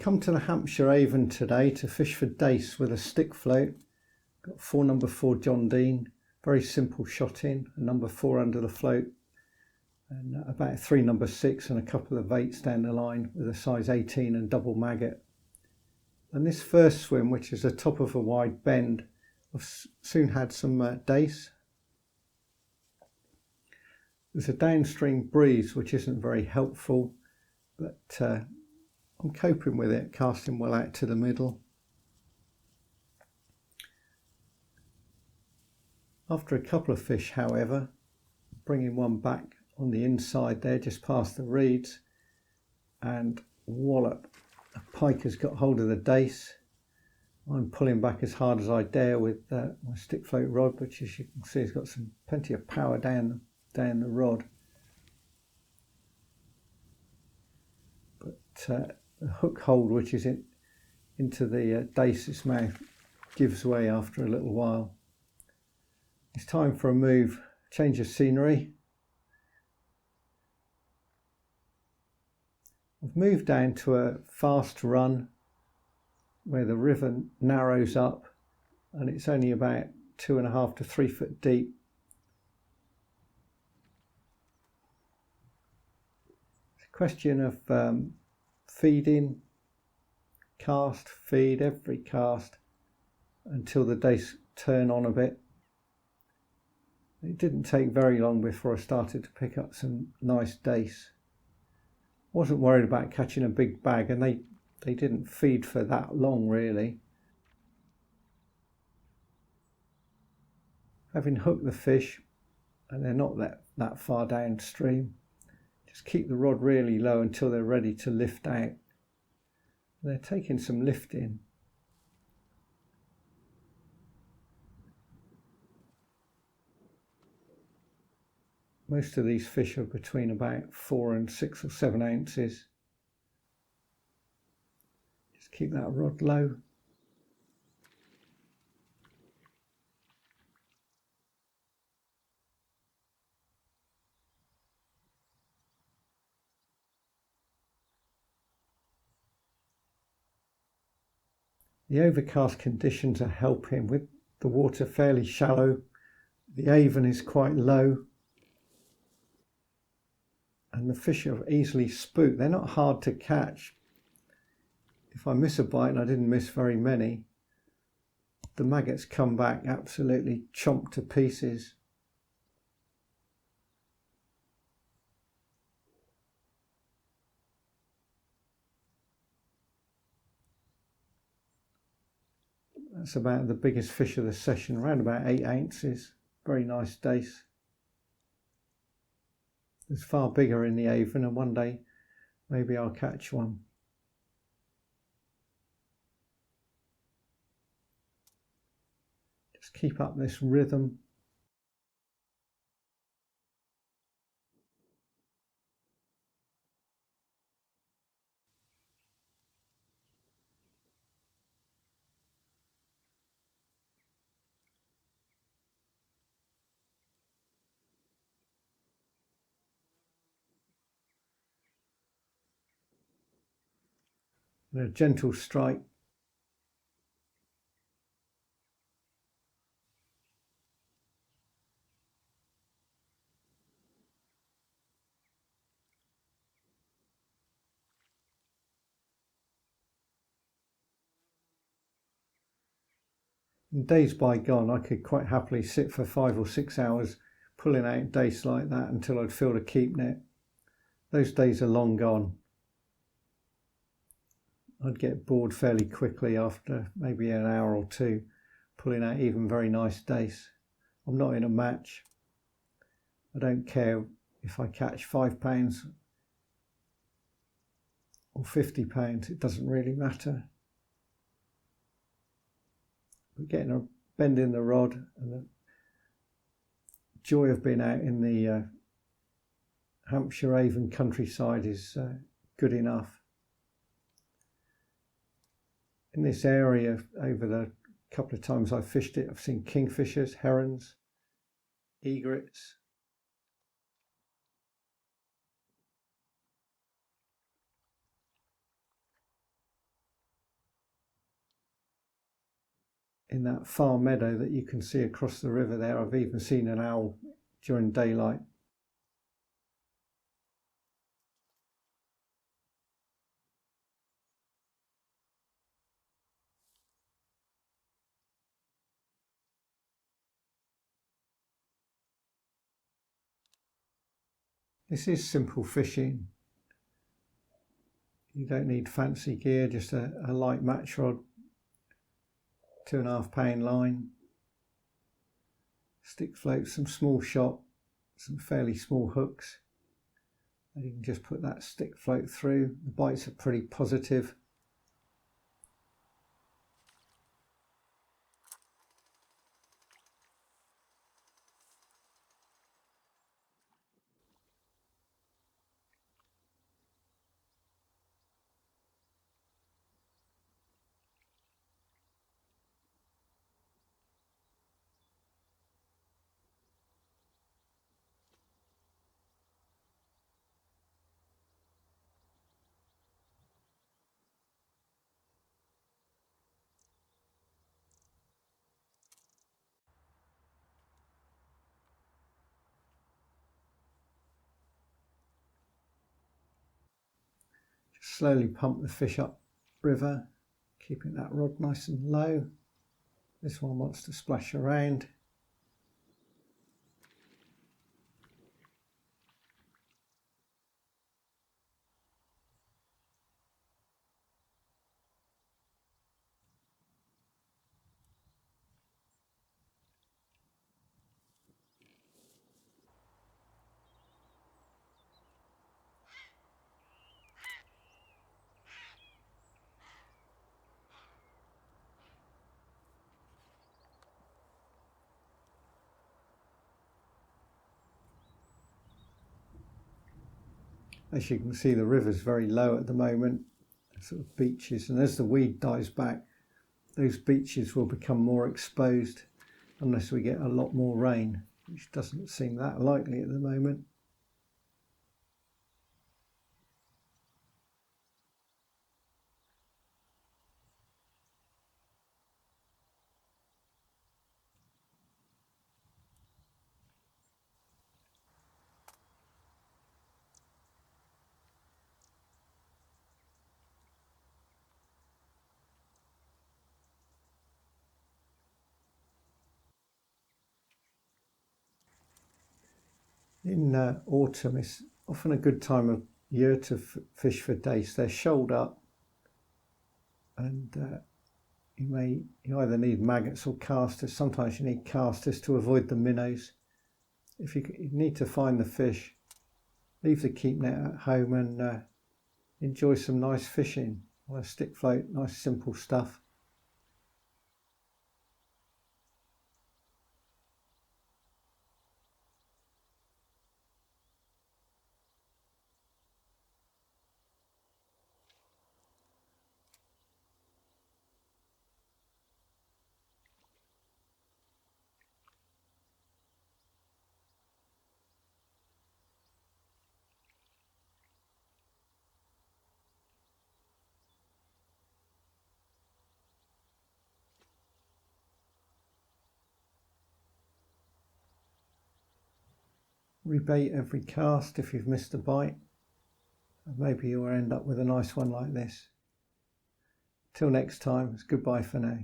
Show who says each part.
Speaker 1: Come to the Hampshire Avon today to fish for dace with a stick float. Got 4 number 4 John Dean, very simple shot in, a number 4 under the float, and about 3 number 6 and a couple of 8s down the line with a size 18 and double maggot. And this first swim, which is the top of a wide bend, I've soon had some dace. There's a downstream breeze which isn't very helpful, but I'm coping with it, casting well out to the middle. After a couple of fish, however, bringing one back on the inside there, just past the reeds, and wallop, a pike has got hold of the dace. I'm pulling back as hard as I dare with my stick float rod, which, as you can see, has got plenty of power down the rod. But the hook hold, which is into the dace's mouth, gives way after a little while. It's time for a move, change of scenery. I've moved down to a fast run where the river narrows up and it's only about 2.5 to 3 foot deep. It's a question of feeding, cast, feed, every cast until the dace turn on a bit. It didn't take very long before I started to pick up some nice dace. Wasn't worried about catching a big bag, and they didn't feed for that long really. Having hooked the fish, and they're not that far downstream, just keep the rod really low until they're ready to lift out. They're taking some lifting. Most of these fish are between about 4 and 6 or 7 ounces. Just keep that rod low. The overcast conditions are helping, with the water fairly shallow. The Avon is quite low. And the fish are easily spooked. They're not hard to catch. If I miss a bite, and I didn't miss very many, the maggots come back absolutely chomped to pieces. That's about the biggest fish of the session, around about 8 ounces. Very nice dace. There's far bigger in the Avon, and one day maybe I'll catch one. Just keep up this rhythm. And a gentle strike. In days bygone, I could quite happily sit for 5 or 6 hours pulling out dace like that until I'd filled a keep net. Those days are long gone. I'd get bored fairly quickly after maybe an hour or two pulling out even very nice dace. I'm not in a match. I don't care if I catch £5 or £50, it doesn't really matter. But getting a bend in the rod and the joy of being out in the Hampshire Avon countryside is good enough. In this area, over the couple of times I've fished it, I've seen kingfishers, herons, egrets. in that far meadow that you can see across the river there. I've even seen an owl during daylight. This is simple fishing. You don't need fancy gear, just a light match rod, 2.5 pound line, stick float, some small shot, some fairly small hooks, and you can just put that stick float through. The bites are pretty positive. Just slowly pump the fish up river, keeping that rod nice and low. This one wants to splash around. As you can see, the river's very low at the moment, sort of beaches, and as the weed dies back, those beaches will become more exposed unless we get a lot more rain, which doesn't seem that likely at the moment. In autumn, it's often a good time of year to fish for dace. They're shoaled up, and you either need maggots or casters. Sometimes you need casters to avoid the minnows. If you need to find the fish, leave the keep net at home and enjoy some nice fishing on a stick float. Nice simple stuff. Rebait every cast if you've missed a bite, and maybe you'll end up with a nice one like this. Till next time, it's goodbye for now.